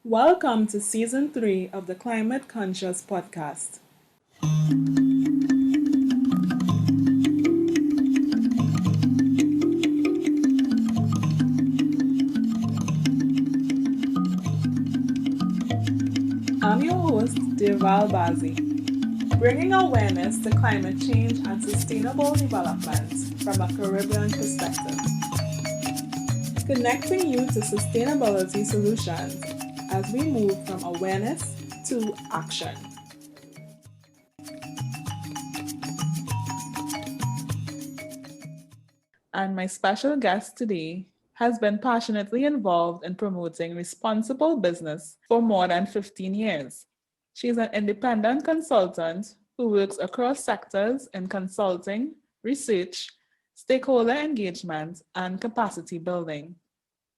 Welcome to Season 3 of the Climate Conscious Podcast. I'm your host, Deval Bazi, bringing awareness to climate change and sustainable development from a Caribbean perspective. Connecting you to sustainability solutions as we move from awareness to action. And my special guest today has been passionately involved in promoting responsible business for more than 15 years. She's an independent consultant who works across sectors in consulting, research, stakeholder engagement, and capacity building.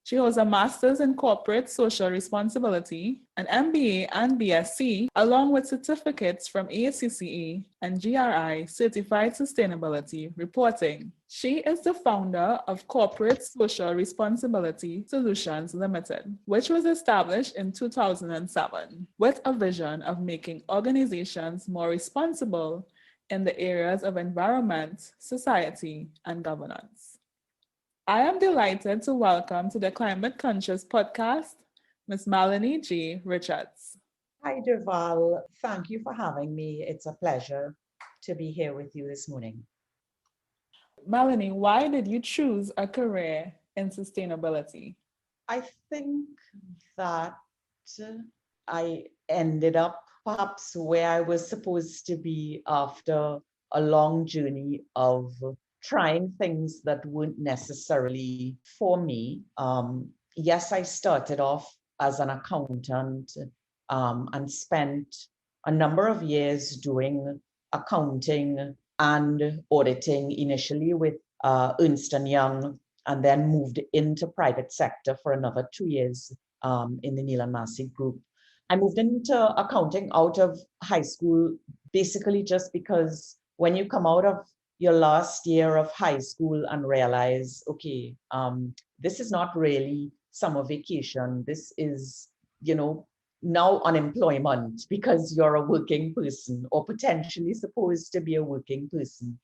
She holds a master's in corporate social responsibility, an MBA and BSc, along with certificates from ACCA and GRI Certified Sustainability Reporting. She is the founder of Corporate Social Responsibility Solutions Ltd, which was established in 2007 with a vision of making organizations more responsible in the areas of environment, society, and governance. I am delighted to welcome to the Climate Conscious Podcast, Ms. Melanie J. Richards. Hi, Deval. Thank you for having me. It's a pleasure to be here with you this morning. Melanie, why did you choose a career in sustainability? I think that I ended up perhaps where I was supposed to be after a long journey of trying things that weren't necessarily for me. Yes, I started off as an accountant and spent a number of years doing accounting and auditing, initially with Ernst & Young, and then moved into private sector for another 2 years in the Neil and Massey Group. I moved into accounting out of high school, basically just because when you come out of your last year of high school and realize, okay, this is not really summer vacation. This is, now unemployment because you're a working person or potentially supposed to be a working person.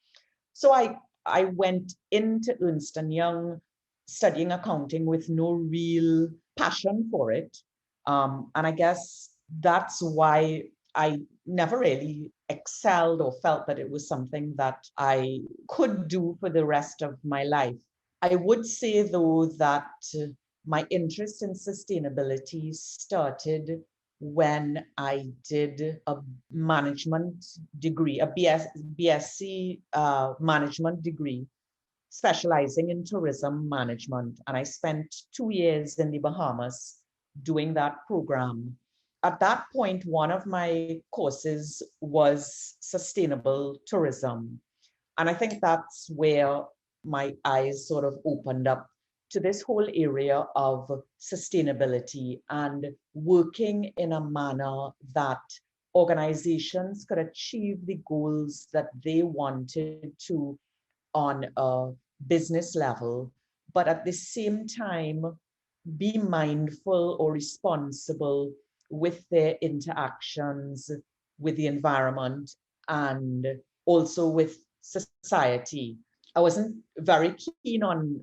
So I went into Ernst & Young studying accounting with no real passion for it. And I guess that's why I never really excelled or felt that it was something that I could do for the rest of my life. I would say, though, that my interest in sustainability started when I did a management degree, a BSc management degree, specializing in tourism management. And I spent 2 years in the Bahamas doing that program. At that point, one of my courses was sustainable tourism. And I think that's where my eyes sort of opened up to this whole area of sustainability and working in a manner that organizations could achieve the goals that they wanted to on a business level, but at the same time, be mindful or responsible with their interactions with the environment and also with society. I wasn't very keen on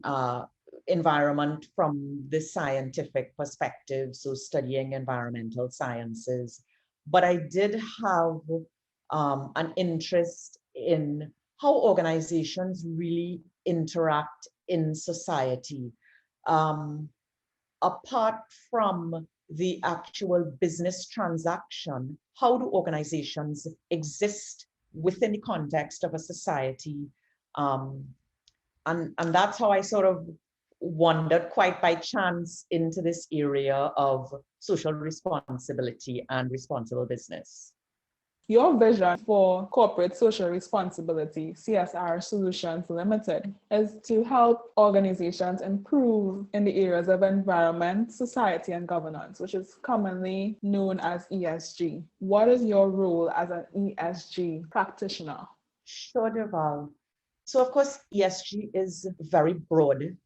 environment from the scientific perspective, so studying environmental sciences, but I did have an interest in how organizations really interact in society. Apart from the actual business transaction, how do organizations exist within the context of a society? And that's how I sort of wandered quite by chance into this area of social responsibility and responsible business. Your vision for Corporate Social Responsibility, CSR Solutions Ltd, is to help organizations improve in the areas of environment, society, and governance, which is commonly known as ESG. What is your role as an ESG practitioner? Sure, Deval. So, of course, ESG is very broad.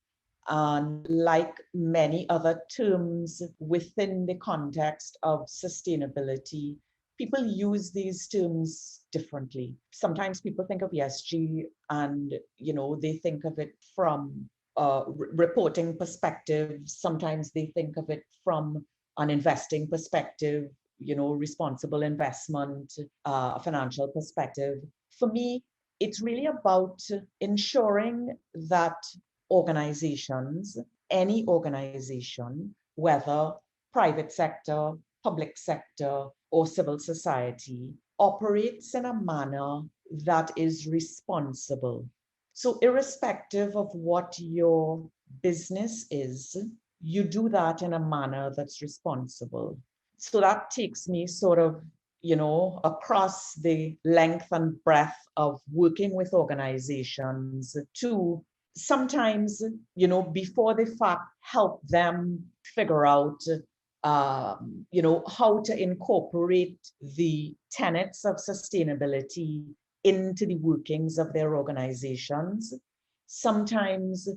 And like many other terms within the context of sustainability, people use these terms differently. Sometimes people think of ESG and, they think of it from a reporting perspective. Sometimes they think of it from an investing perspective, responsible investment, a financial perspective. For me, it's really about ensuring that organizations, any organization, whether private sector, public sector, or civil society, operates in a manner that is responsible. So irrespective of what your business is, you do that in a manner that's responsible. So that takes me sort of, across the length and breadth of working with organizations to sometimes, before the fact, help them figure out, how to incorporate the tenets of sustainability into the workings of their organizations. Sometimes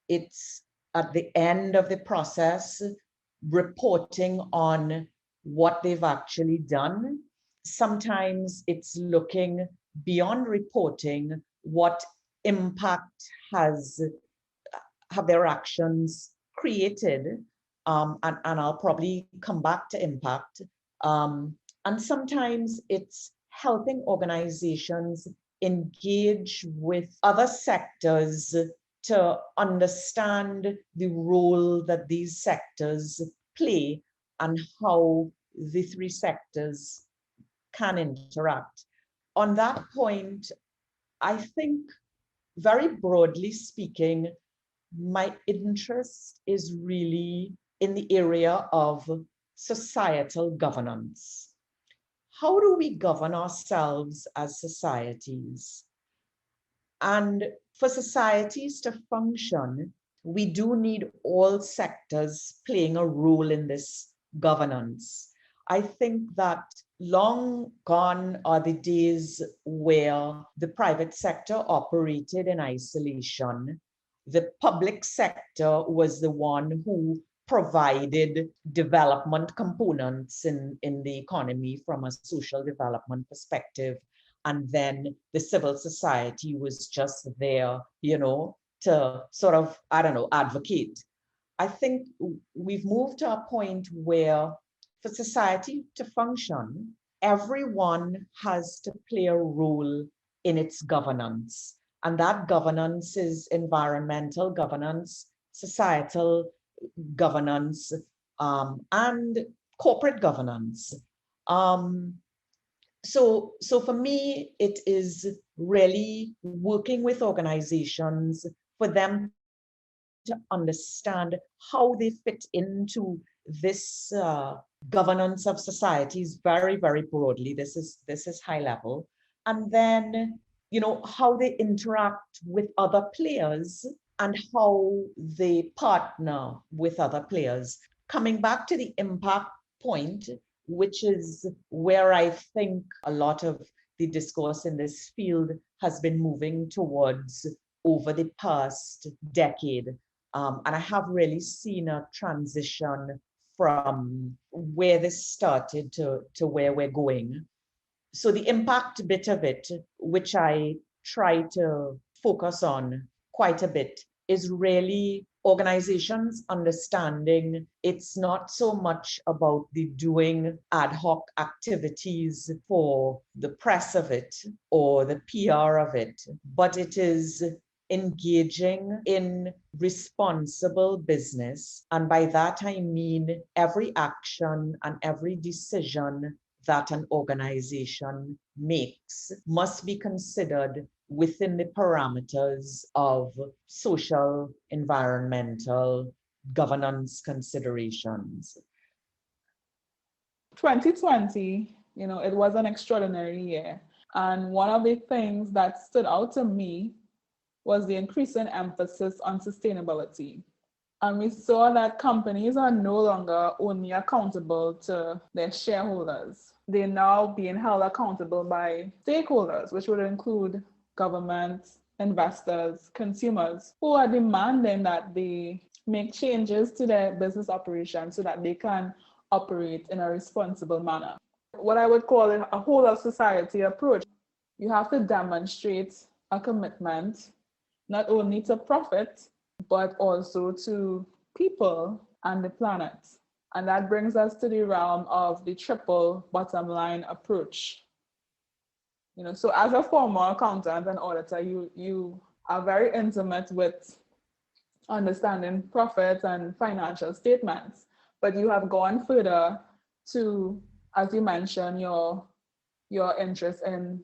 it's at the end of the process, reporting on what they've actually done. Sometimes it's looking beyond reporting, what impact have their actions created, and I'll probably come back to impact. And sometimes it's helping organizations engage with other sectors to understand the role that these sectors play and how the three sectors can interact. On that point, I think, very broadly speaking, my interest is really in the area of societal governance. How do we govern ourselves as societies? And for societies to function, we do need all sectors playing a role in this governance. I think that long gone are the days where the private sector operated in isolation. The public sector was the one who provided development components in the economy from a social development perspective. And then the civil society was just there, to sort of, advocate. I think we've moved to a point where for society to function, everyone has to play a role in its governance. And that governance is environmental governance, societal governance, and corporate governance. So for me, it is really working with organizations for them to understand how they fit into this governance of societies very, very broadly. This is high level. And then, how they interact with other players and how they partner with other players. Coming back to the impact point, which is where I think a lot of the discourse in this field has been moving towards over the past decade. And I have really seen a transition from where this started to where we're going. So the impact bit of it, which I try to focus on quite a bit, is really organizations understanding it's not so much about the doing ad hoc activities for the press of it or the PR of it, but it is engaging in responsible business. And by that, I mean every action and every decision that an organization makes must be considered within the parameters of social, environmental, governance considerations. 2020, it was an extraordinary year. And one of the things that stood out to me was the increasing emphasis on sustainability. And we saw that companies are no longer only accountable to their shareholders. They're now being held accountable by stakeholders, which would include government, investors, consumers who are demanding that they make changes to their business operations so that they can operate in a responsible manner. What I would call a whole of society approach. You have to demonstrate a commitment not only to profit, but also to people and the planet. And that brings us to the realm of the triple bottom line approach. So as a former accountant and auditor, you are very intimate with understanding profits and financial statements, but you have gone further to, as you mentioned, your interest in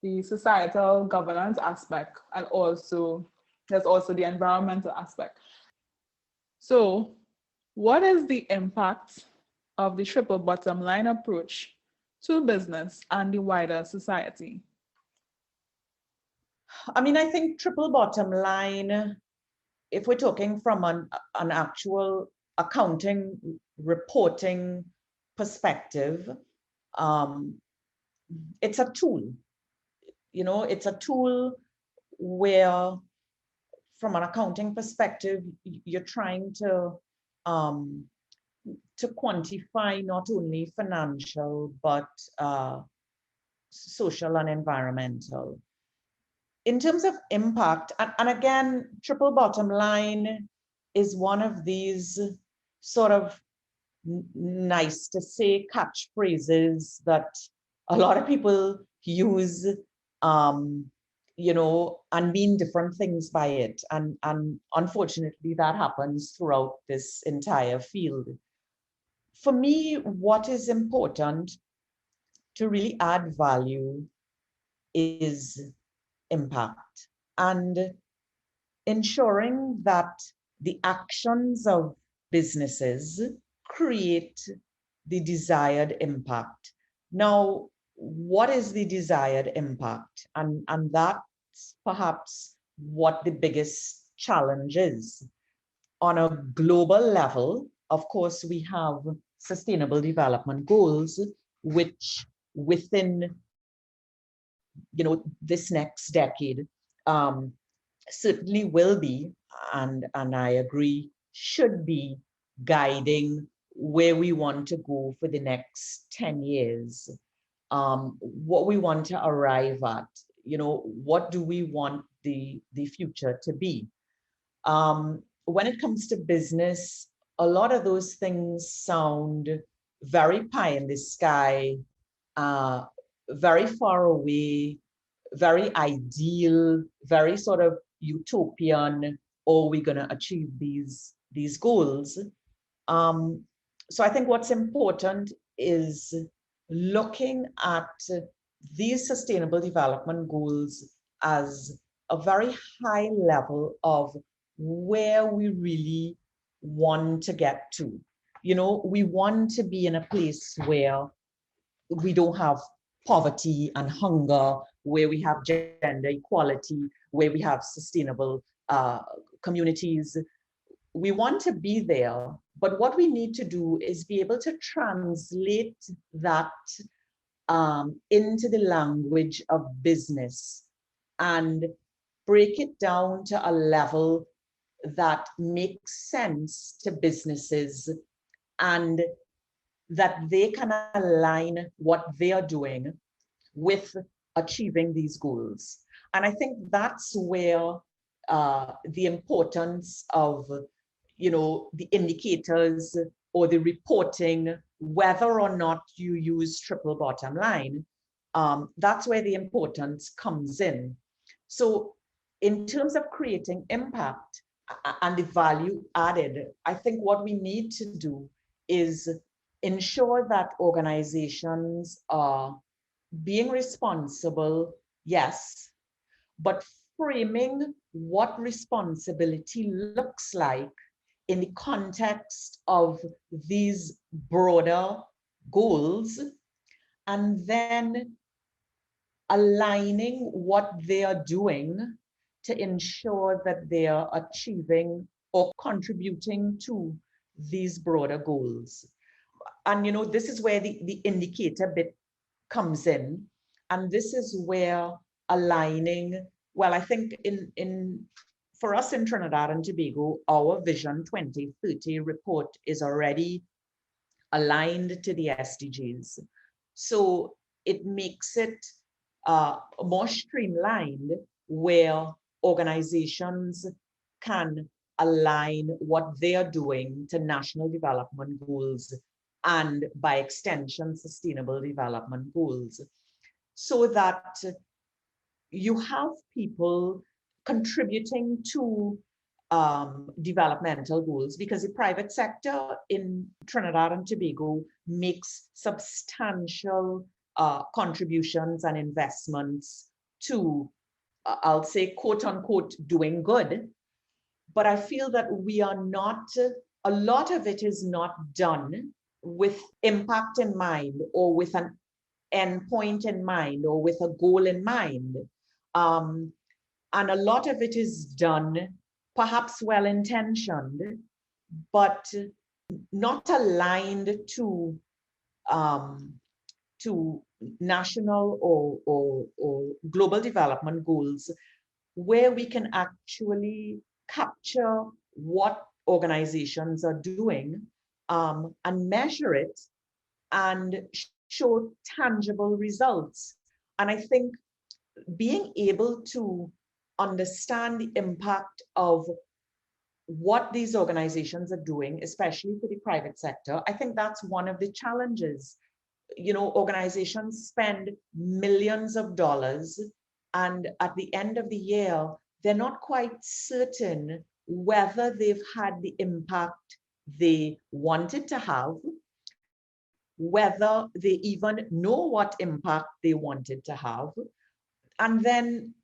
the societal governance aspect, and also there's also the environmental aspect. So, what is the impact of the triple bottom line approach to business and the wider society? I think triple bottom line, if we're talking from an actual accounting reporting perspective, it's a tool. It's a tool where, from an accounting perspective, you're trying to quantify not only financial but social and environmental. In terms of impact, and again, triple bottom line is one of these sort of nice to say catchphrases that a lot of people use, and mean different things by it. And unfortunately, that happens throughout this entire field. For me, what is important to really add value is impact, and ensuring that the actions of businesses create the desired impact. Now, what is the desired impact? And that's perhaps what the biggest challenge is. On a global level, of course, we have sustainable development goals, which within this next decade certainly will be, and I agree, should be guiding where we want to go for the next 10 years, what we want to arrive at, what do we want the future to be. When it comes to business, a lot of those things sound very pie in the sky, very far away, very ideal, very sort of utopian, or we're going to achieve these goals. So I think what's important is looking at these sustainable development goals as a very high level of where we really want to get to. We want to be in a place where we don't have poverty and hunger, where we have gender equality, where we have sustainable communities. We want to be there, but what we need to do is be able to translate that into the language of business and break it down to a level that makes sense to businesses, and that they can align what they are doing with achieving these goals. And I think that's where the importance of, the indicators or the reporting, whether or not you use triple bottom line, that's where the importance comes in. So in terms of creating impact and the value added, I think what we need to do is ensure that organizations are being responsible, yes, but framing what responsibility looks like in the context of these broader goals, and then aligning what they are doing to ensure that they are achieving or contributing to these broader goals. And this is where the indicator bit comes in, and this is where aligning Well, I think for us in Trinidad and Tobago, our Vision 2030 report is already aligned to the SDGs. So it makes it more streamlined, where organizations can align what they are doing to national development goals and by extension, sustainable development goals, so that you have people contributing to developmental goals, because the private sector in Trinidad and Tobago makes substantial contributions and investments to, I'll say, quote unquote, doing good. But I feel that we are not, a lot of it is not done with impact in mind, or with an endpoint in mind, or with a goal in mind. And a lot of it is done, perhaps well-intentioned, but not aligned to national or global development goals, where we can actually capture what organizations are doing, and measure it and show tangible results. And I think being able to understand the impact of what these organizations are doing, especially for the private sector, I think that's one of the challenges. You know, organizations spend millions of dollars, and at the end of the year, they're not quite certain whether they've had the impact they wanted to have, whether they even know what impact they wanted to have, and then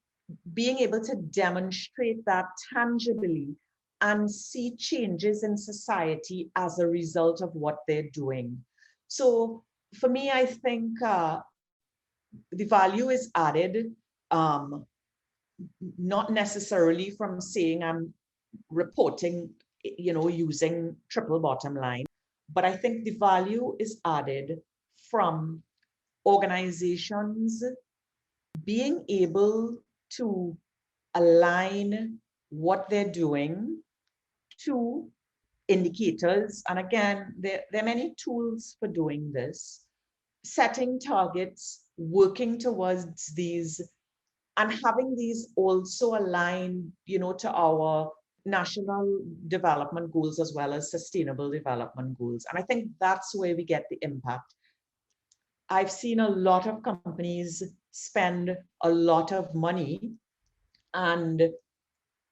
being able to demonstrate that tangibly and see changes in society as a result of what they're doing. So for me, I think the value is added, not necessarily from saying I'm reporting, using triple bottom line, but I think the value is added from organizations being able to align what they're doing to indicators. And again, there are many tools for doing this, setting targets, working towards these, and having these also aligned, to our national development goals as well as sustainable development goals. And I think that's where we get the impact. I've seen a lot of companies spend a lot of money, and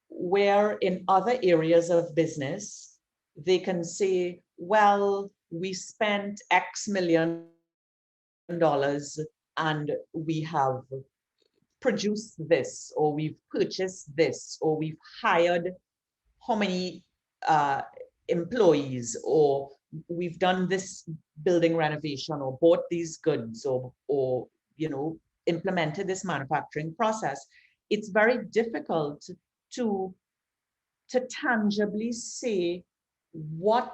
where in other areas of business, they can say, well, we spent X million dollars and we have produced this, or we've purchased this, or we've hired how many employees, or we've done this building renovation, or bought these goods, or implemented this manufacturing process. It's very difficult to tangibly say what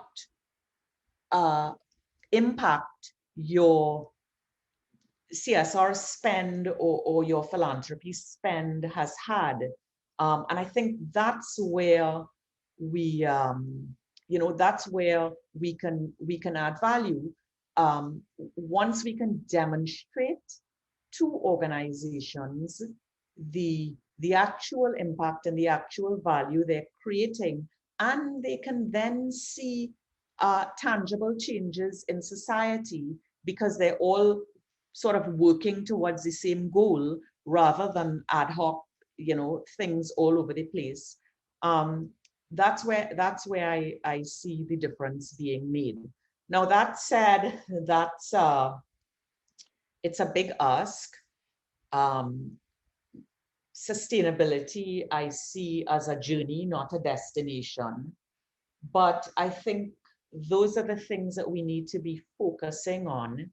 impact your CSR spend or your philanthropy spend has had. And I think that's where that's where we can add value. Once we can demonstrate to organizations the actual impact and the actual value they're creating, and they can then see tangible changes in society, because they're all sort of working towards the same goal rather than ad hoc, things all over the place. That's where I see the difference being made. Now, that said, it's a big ask. Sustainability I see as a journey, not a destination. But I think those are the things that we need to be focusing on,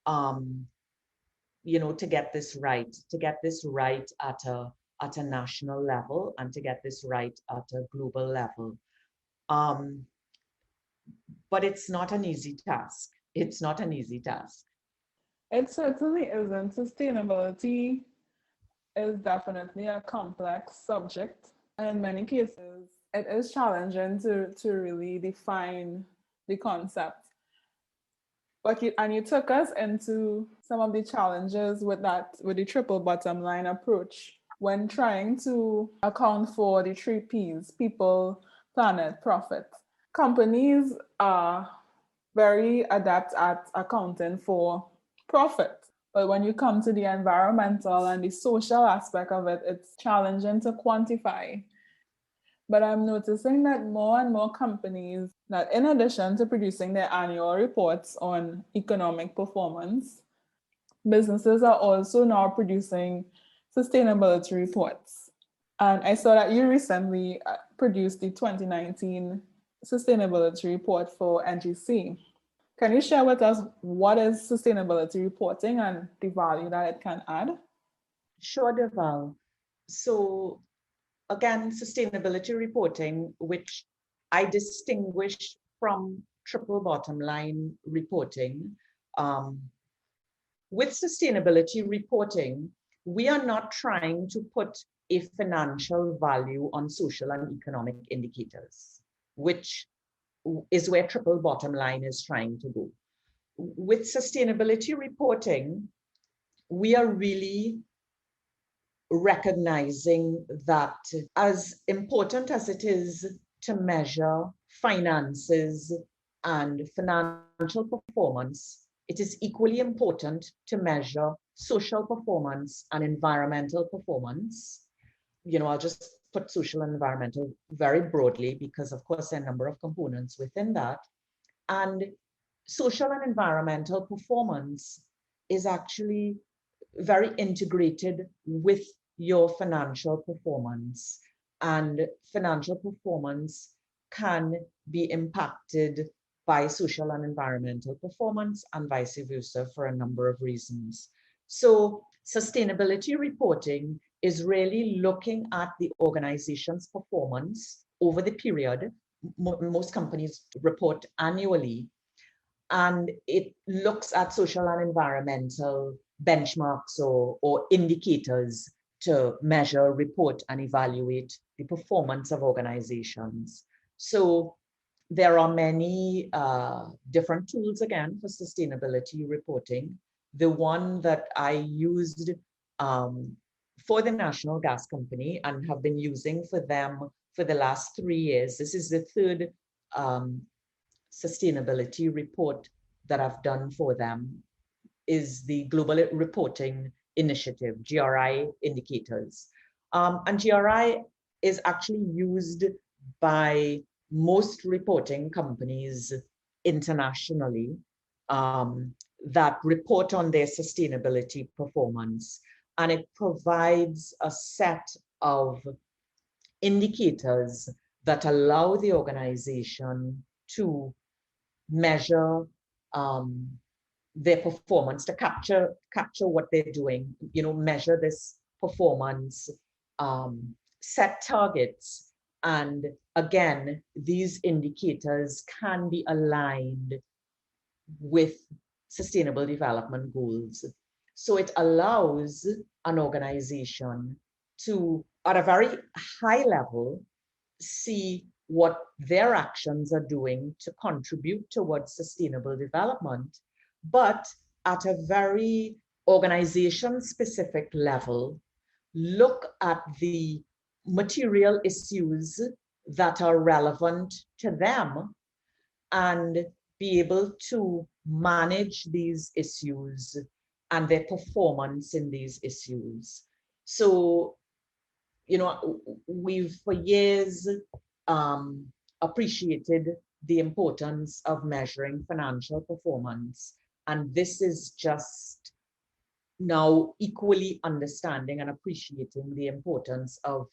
to get this right at a national level, and to get this right at a global level. But it's not an easy task. It's not an easy task. It certainly isn't. Sustainability is definitely a complex subject. And in many cases, it is challenging to really define the concept. And you took us into some of the challenges with the triple bottom line approach when trying to account for the three P's: people, planet, profit. Companies are very adept at accounting for profit. But when you come to the environmental and the social aspect of it, it's challenging to quantify. But I'm noticing that more and more companies, that in addition to producing their annual reports on economic performance, businesses are also now producing sustainability reports. And I saw that you recently produced the 2019 sustainability report for NGC. Can you share with us what is sustainability reporting and the value that it can add? Sure, Deval. So again, sustainability reporting, which I distinguish from triple bottom line reporting. With sustainability reporting, we are not trying to put a financial value on social and economic indicators, which is where triple bottom line is trying to go. With sustainability reporting, we are really recognizing that as important as it is to measure finances and financial performance, it is equally important to measure social performance and environmental performance. I'll just put social and environmental very broadly because, of course, there are a number of components within that. And social and environmental performance is actually very integrated with your financial performance. And financial performance can be impacted by social and environmental performance and vice versa for a number of reasons. So sustainability reporting is really looking at the organization's performance over the period. Most companies report annually, and it looks at social and environmental benchmarks or indicators to measure, report, and evaluate the performance of organizations. So there are many different tools, again, for sustainability reporting. The one that I used for the National Gas Company and have been using for them for the last 3 years, this is the third sustainability report that I've done for them, is the Global Reporting Initiative, GRI indicators. And GRI is actually used by most reporting companies internationally that report on their sustainability performance. And it provides a set of indicators that allow the organization to measure their performance, to capture what they're doing, measure this performance, set targets. And again, these indicators can be aligned with sustainable development goals. So it allows an organization to, at a very high level, see what their actions are doing to contribute towards sustainable development, but at a very organization-specific level, look at the material issues that are relevant to them and be able to manage these issues and their performance in these issues. So, we've for years appreciated the importance of measuring financial performance. And this is just now equally understanding and appreciating the importance of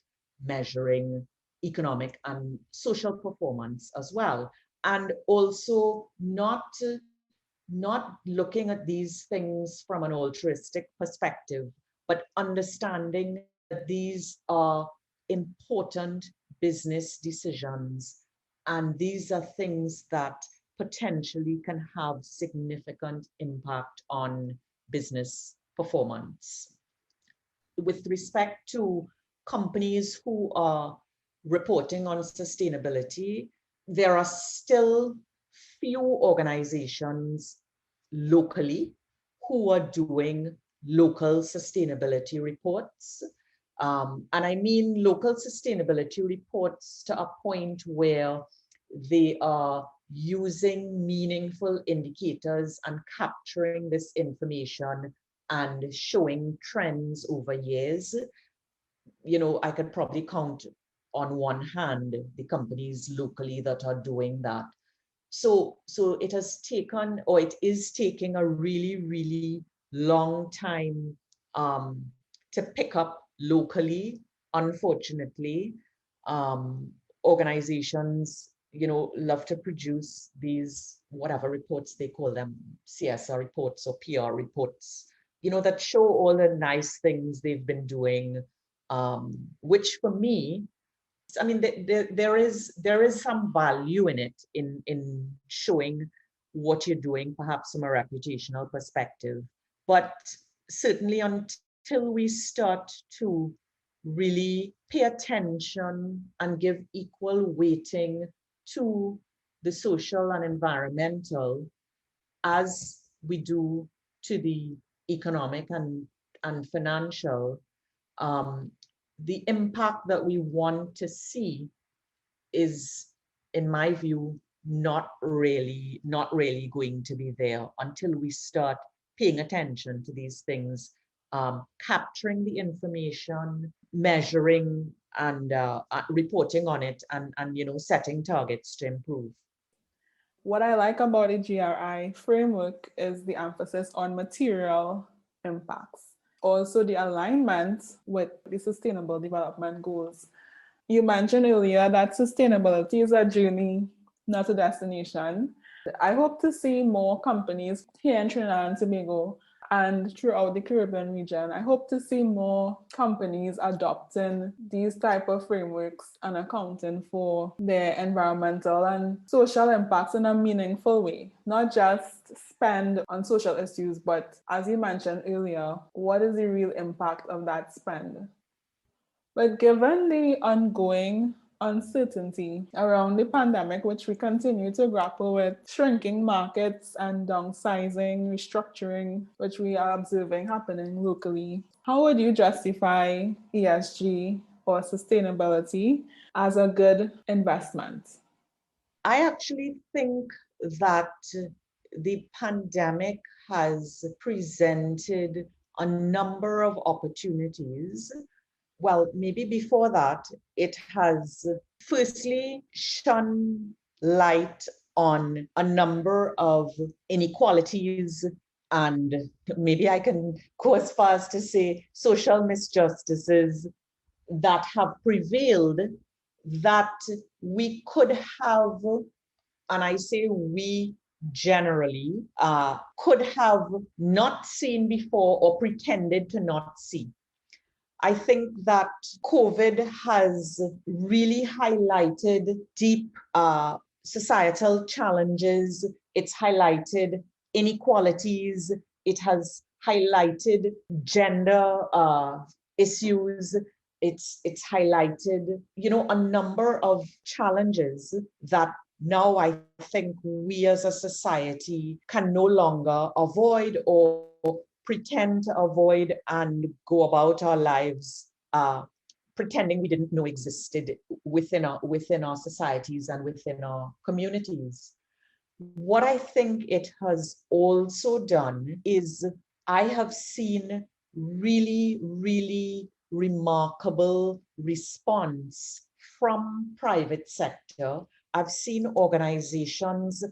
measuring economic and social performance as well. And also not looking at these things from an altruistic perspective, but understanding that these are important business decisions. And these are things that potentially can have significant impact on business performance. with respect to companies who are reporting on sustainability, there are still few organizations locally who are doing local sustainability reports. And I mean local sustainability reports to a point where they are using meaningful indicators and capturing this information and showing trends over years. I could probably count on one hand the companies locally that are doing that. So it has taken, or it is taking, a really, really long time to pick up locally. Unfortunately, organizations, love to produce these, whatever reports they call them, CSR reports or PR reports, that show all the nice things they've been doing, which for me, I mean, there is some value in it, in showing what you're doing, perhaps from a reputational perspective. But certainly until we start to really pay attention and give equal weighting to the social and environmental as we do to the economic and financial, the impact that we want to see is, in my view, not really going to be there until we start paying attention to these things, capturing the information, measuring, and reporting on it, and setting targets to improve. What I like about the GRI framework is the emphasis on material impacts, also the alignment with the Sustainable Development Goals. You mentioned earlier that sustainability is a journey, not a destination. I hope to see more companies here in Trinidad and Tobago and throughout the Caribbean region. I hope to see more companies adopting these type of frameworks and accounting for their environmental and social impacts in a meaningful way, not just spend on social issues, but as you mentioned earlier, what is the real impact of that spend? But given the ongoing uncertainty around the pandemic, which we continue to grapple with, shrinking markets and downsizing, restructuring, which we are observing happening locally, how would you justify ESG or sustainability as a good investment? I actually think that the pandemic has presented a number of opportunities. Well, maybe before that, it has firstly shone light on a number of inequalities, and maybe I can go as far as to say social misjustices that have prevailed, that we could have, and I say we generally, could have not seen before or pretended to not see. I think that COVID has really highlighted deep societal challenges. It's highlighted inequalities. It has highlighted gender issues. It's highlighted, a number of challenges that now I think we as a society can no longer avoid or pretend to avoid and go about our lives pretending we didn't know existed within our societies and within our communities. What I think it has also done is I have seen really, really remarkable response from private sector. I've seen organizations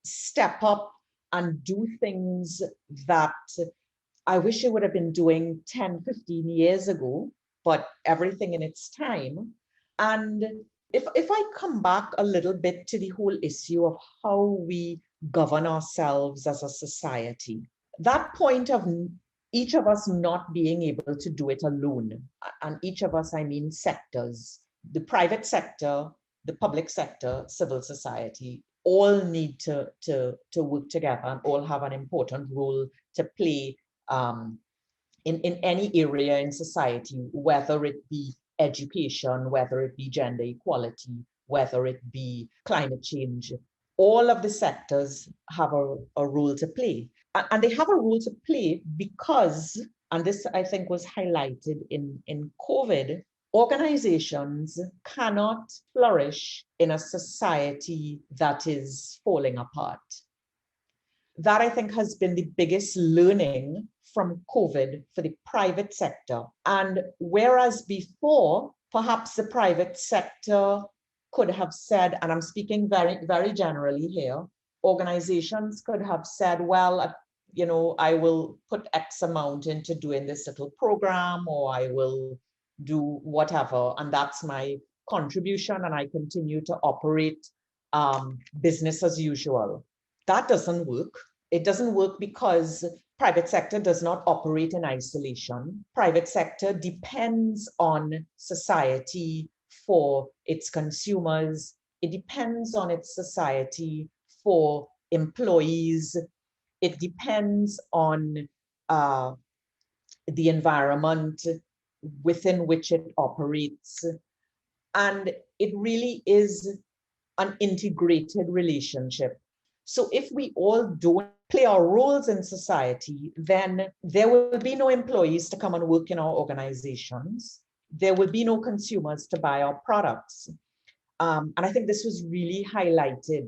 step up and do things that I wish it would have been doing 10, 15 years ago, but everything in its time. And if I come back a little bit to the whole issue of how we govern ourselves as a society, that point of each of us not being able to do it alone, and each of us, I mean sectors, the private sector, the public sector, civil society, all need to work together and all have an important role to play in any area in society, whether it be education, whether it be gender equality, whether it be climate change. All of the sectors have a role to play. And they have a role to play because, and this I think was highlighted in COVID, organizations cannot flourish in a society that is falling apart. That I think has been the biggest learning from COVID for the private sector. And whereas before, perhaps the private sector could have said, and I'm speaking very, very generally here, organizations could have said, well, I will put X amount into doing this little program, or I will do whatever, and that's my contribution, and I continue to operate business as usual. That doesn't work. It doesn't work because private sector does not operate in isolation. Private sector depends on society for its consumers. It depends on its society for employees. It depends on the environment within which it operates. And it really is an integrated relationship. So if we all don't play our roles in society, then there will be no employees to come and work in our organizations. There will be no consumers to buy our products. And I think this was really highlighted,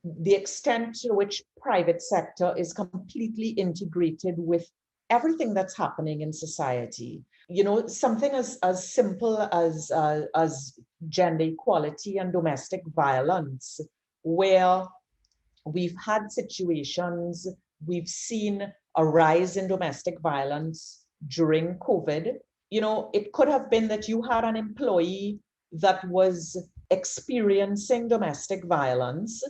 the extent to which private sector is completely integrated with everything that's happening in society. Something as simple as gender equality and domestic violence, where we've had situations, we've seen a rise in domestic violence during COVID. It could have been that you had an employee that was experiencing domestic violence,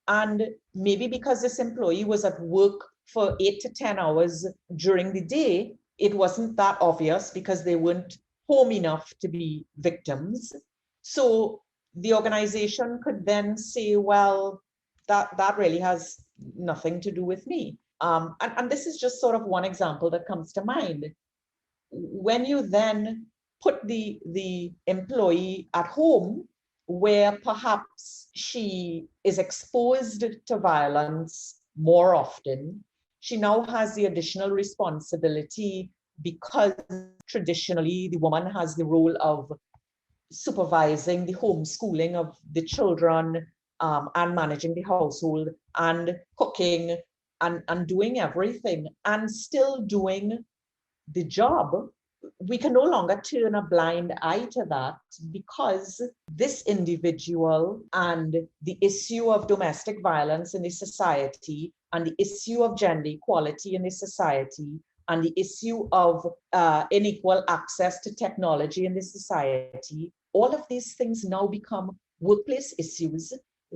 and maybe because this employee was at work for 8 to 10 hours during the day, it wasn't that obvious because they weren't home enough to be victims. So the organization could then say, well, that really has nothing to do with me. And this is just sort of one example that comes to mind. When you then put the employee at home, where perhaps she is exposed to violence more often, she now has the additional responsibility, because traditionally the woman has the role of supervising the homeschooling of the children, and managing the household and cooking and doing everything and still doing the job. We can no longer turn a blind eye to that, because this individual and the issue of domestic violence in the society, and the issue of gender equality in the society, and the issue of unequal access to technology in the society, all of these things now become workplace issues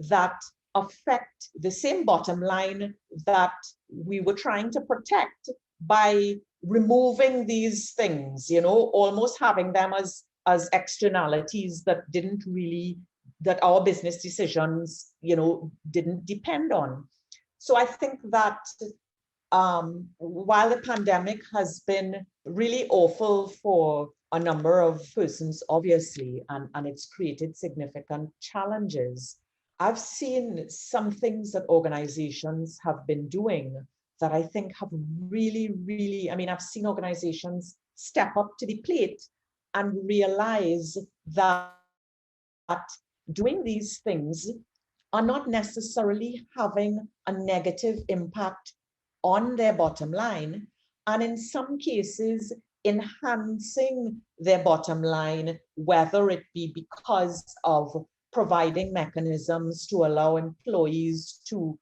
that affect the same bottom line that we were trying to protect by removing these things, almost having them as externalities that didn't really, that our business decisions, didn't depend on. So I think that while the pandemic has been really awful for a number of persons, obviously, and it's created significant challenges, I've seen some things that organizations have been doing that I think have really, really, I've seen organizations step up to the plate and realize that doing these things are not necessarily having a negative impact on their bottom line, and in some cases enhancing their bottom line, whether it be because of providing mechanisms to allow employees to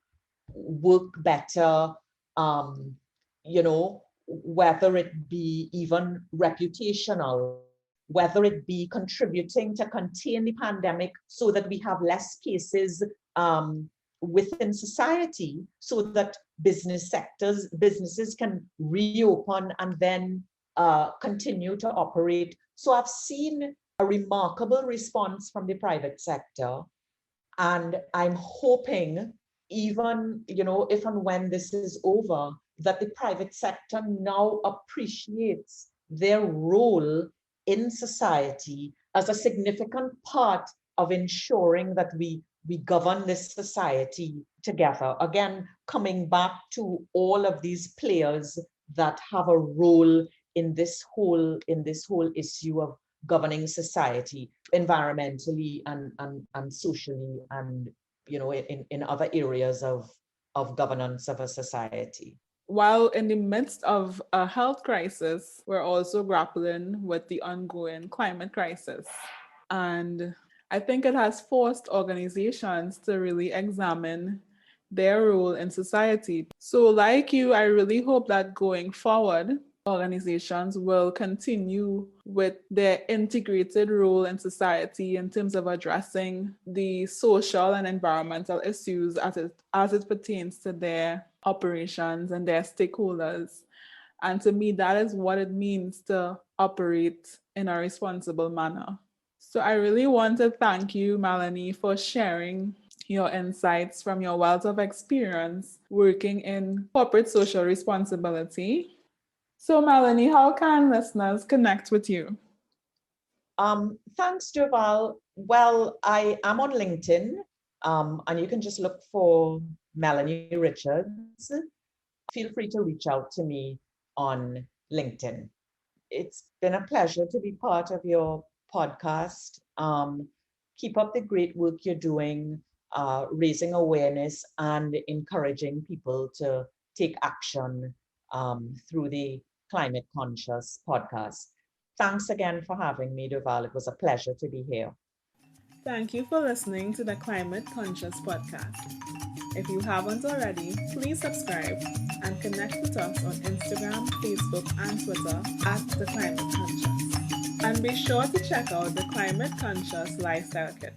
work better, whether it be even reputational, whether it be contributing to contain the pandemic so that we have less cases within society, so that businesses can reopen and then continue to operate. So I've seen a remarkable response from the private sector, and I'm hoping, even if and when this is over, that the private sector now appreciates their role in society as a significant part of ensuring that we govern this society together. Again, coming back to all of these players that have a role in this whole issue of governing society environmentally and socially, and in other areas of governance of a society. While in the midst of a health crisis, we're also grappling with the ongoing climate crisis. And I think it has forced organizations to really examine their role in society. So, like you, I really hope that going forward, organizations will continue with their integrated role in society in terms of addressing the social and environmental issues as it pertains to their operations and their stakeholders. And to me, that is what it means to operate in a responsible manner. So I really want to thank you, Melanie, for sharing your insights from your wealth of experience working in corporate social responsibility. So, Melanie, how can listeners connect with you? Thanks, Duval. Well, I am on LinkedIn, and you can just look for Melanie Richards. Feel free to reach out to me on LinkedIn. It's been a pleasure to be part of your podcast. Keep up the great work you're doing, raising awareness and encouraging people to take action through the Climate Conscious podcast. Thanks again for having me, Duval. It was a pleasure to be here. Thank you for listening to the Climate Conscious podcast. If you haven't already, please subscribe and connect with us on Instagram, Facebook, and Twitter at The Climate Conscious. And be sure to check out the Climate Conscious Lifestyle Kit.